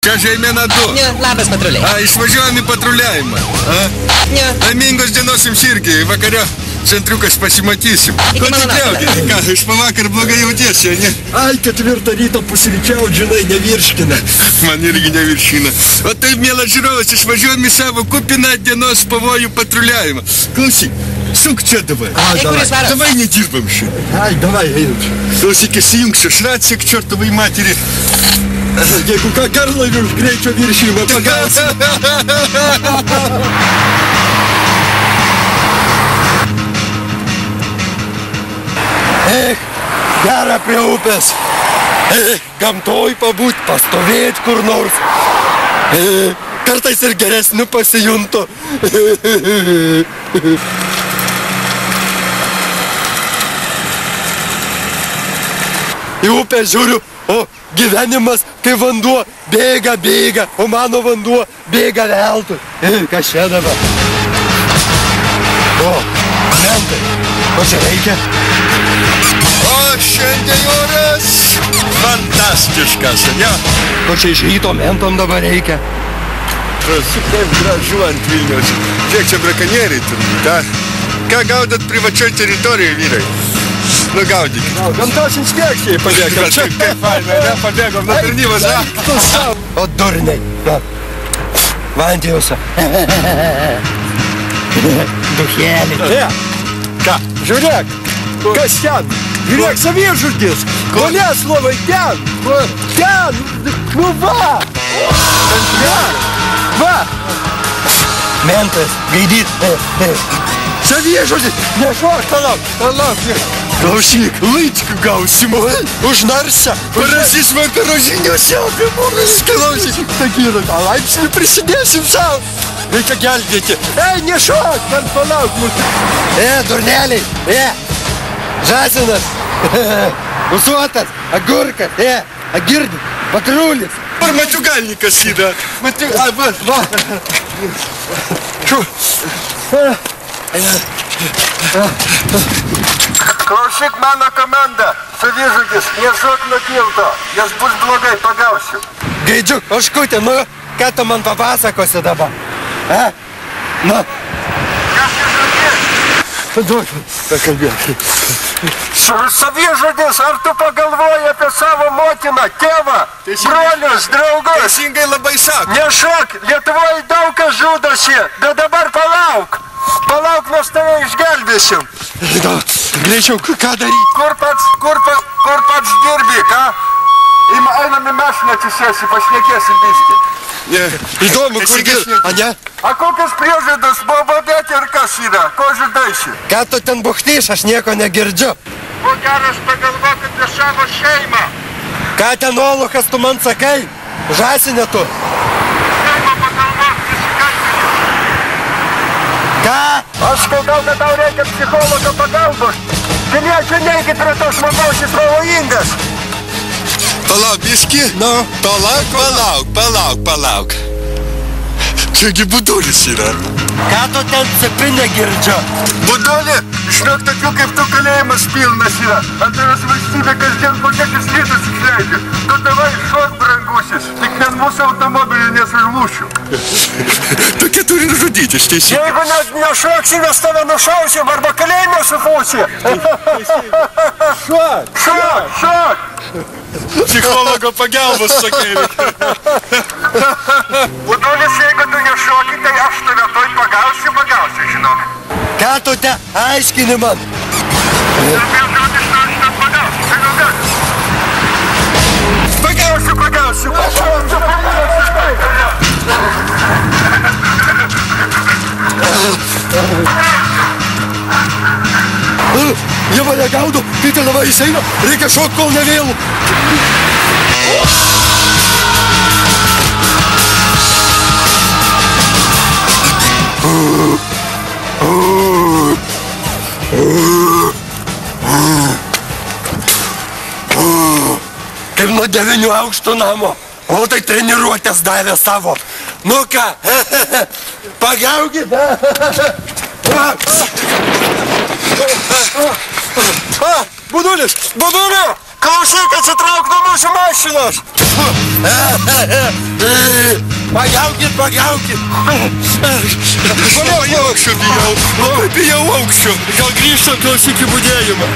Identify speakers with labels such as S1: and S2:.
S1: Čia Žeimena 2.
S2: Ne, labas patruliai.
S1: Išvažiuojam į patruliavimą.
S2: Ne.
S1: Laimingos dienos jums irgi. Vakario centriukas pasimatysim.
S2: Iki malonaus.
S1: Ką, iš pavakar blogai jautiesi, ne?
S3: Ai, 4 ryto pusryčiaut, žinai, nevirškina.
S1: Man irgi nevirškina. O taip, mielas žiūrovas, išvažiuojam į savo kupiną dienos pavojų patruliavimą. Klausyk, suk čia dabar.
S2: Kuris varas?
S1: Davai nedirbam šiandien.
S3: Ai, davai, einam.
S1: Klausyk, įsijungsiu šratsik, čertovai materi.
S3: Jeigu ką garlaivių už greičio viršymą pagausi. Gera prie upės. Gamtoj pabūt, pastovėt kur nors. Kartais ir geresniu pasijunto. Į upę žiūriu, o gyvenimas, kai vanduo bėga, o mano vanduo bėga veltui. Kas čia dabar? O, mentai, ko čia reikia?
S1: O šiandien oras fantastiškas, ne?
S3: Ko čia iš ryto mentom dabar reikia?
S1: Kaip gražu ant Vilniaus. Kiek čia brakonieriai turbūt, a? Ką gaudat privačioj teritorijoje, vyrai? Nu, gaudykit.
S3: Gamtos inspekcijai padėkam.
S1: Čia kaip fainai, ne? Pabėgom nuo tarnybos, a?
S3: O durniai. Vantijusa.
S2: Duchėlį.
S3: Ką? Žiūrėk. Kas ten? Žiūrėk, savižudis. Boleslovai, ten. Ten. Nu va. Va. Mentas, gaidyt. Savižudis. Nešok, palauk. Klausyk, laičkių gausim. Užnarsą. Parašys vakaro žiniuose apie mumis. Klausyk, takyra, laipsnį prisidėsim savo. Reikia gelbėti. Ei, nešok, man palauk mūsų. Durneliai, žąsinas, usuotas, agurkas, agirdi, patrulis.
S1: Ar matiugalnikas yra?
S3: Va.
S4: Klausyk mano komanda, savižudis, nešok nuo tilto, jas bus blogai, pagausiu.
S3: Gaidžiuk, oškutė, nu, ką tu man papasakosi dabar? Nu.
S4: Kas išžudės?
S3: Duok, pakalbėk.
S4: Savižudis, ar tu pagalvoji apie savo motiną, tėvą, brolius, draugus?
S1: Teisingai labai sako.
S4: Nešok, Lietuvoje daug kas žudosi, bet dabar palauk. Palauk, mes tave išgelbėsim.
S3: Greičiau, ką daryti?
S4: Kur pats dirbi, ką? Einam į mašiną atsisėsi, pašnekėsim biškį.
S3: Įdomu, kur dirbi, a ne?
S4: A kokias priežadas, bobodėti ir kas yra? Ko žudaisi?
S3: Ką tu ten buchtyš, aš nieko negirdžiu.
S4: O geras pagalvok apie savo šeimą.
S3: Ką ten olukas tu man sakai? Žąsinė tu.
S4: Šeimą pagalvok, nusikaltėlis.
S3: Ką?
S4: Aš kalbau, kad tau reikia psichologo pagalbos. Piliečiai neikit prie to žmogaus, jis pavojingas.
S1: Palauk, biški.
S3: Nu?
S1: Palauk. Čiagi budulis yra.
S3: Ką tu ten cepinė girdžiu?
S4: Budolė, žinok, tokių kaip tu kalėjimas pilnas yra. Antras valstybė kasdien po 4 litrus išleidžia. Tu davai šok, brangusis. Tik ten mūsų automobilį nesužlušiu.
S1: Tokie turi žudyti, teisybė.
S4: Jeigu nešoksi, mes tave nušausim arba kalėjime sufusi. Šok.
S1: Psichologo pagalbos, sakai.
S4: Budulis, jeigu tu nešoki, tai aš tave toj pagausiu, žinok.
S3: Ką tu te aiškini man?
S4: Pagausiu.
S3: Jie mane gaudo, kai ten dabar išeina, reikia šok, kol nevėlų. Kaip nuo 9 aukštų namo, o tai treniruotės davė savo. Nu ką, pagaukit. Budulis, Budulio!
S1: Klausyk, atsitrauk nuo mūsų mašinos!
S3: Pagaukit!
S1: Aukščio bijau! Labai bijau aukščio!
S3: Gal grįžtam klausyk į budėjimą?